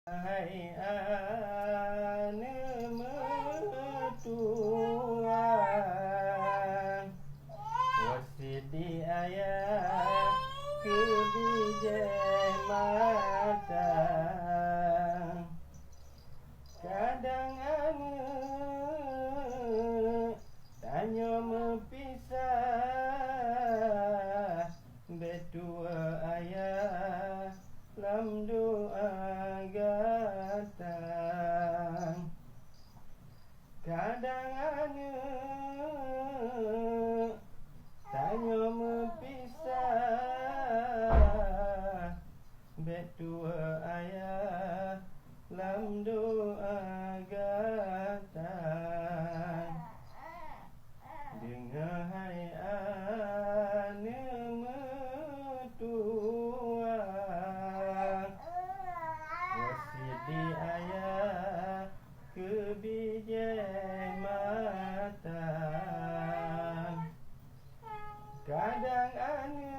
Hai ane metua wasidi ayah kebijai mata kadang ane tanya mepisah betua ayah lam doa gatang kadang ane tanya mepisah betua ayah lam doa gatang dengar hai ane metua wasidi ayah kebijai mata kadang ane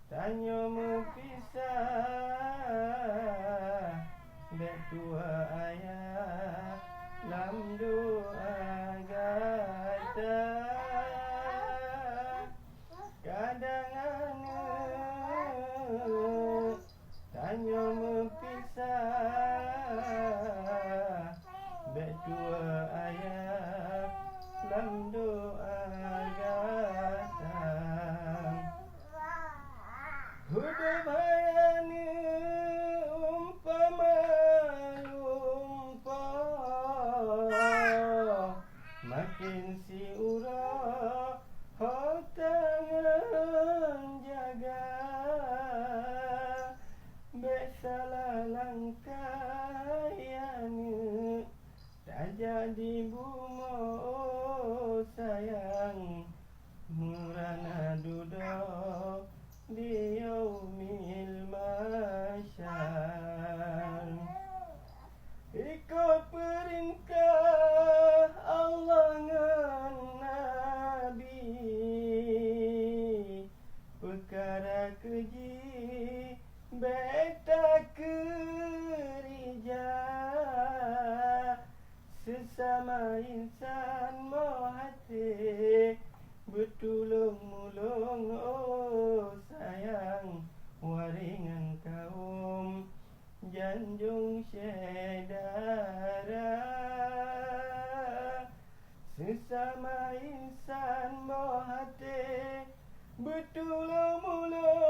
tanya mepisah betua ayah lam doa gatang kadang ane tanya mepisah betua ayah lam doa gatang hidup hayani umpama makin si ura hotangan jaga besalah langkah yani tak jadi bunga oh sayang murana duduk di yaumil masyar ikut perintah Allah ngan Nabi perkara keji beta kerja sesama insan mau hati bertulung-mulung oh sayang waringan kaum janjung syedara sesama insan mau hati bertulung-mulung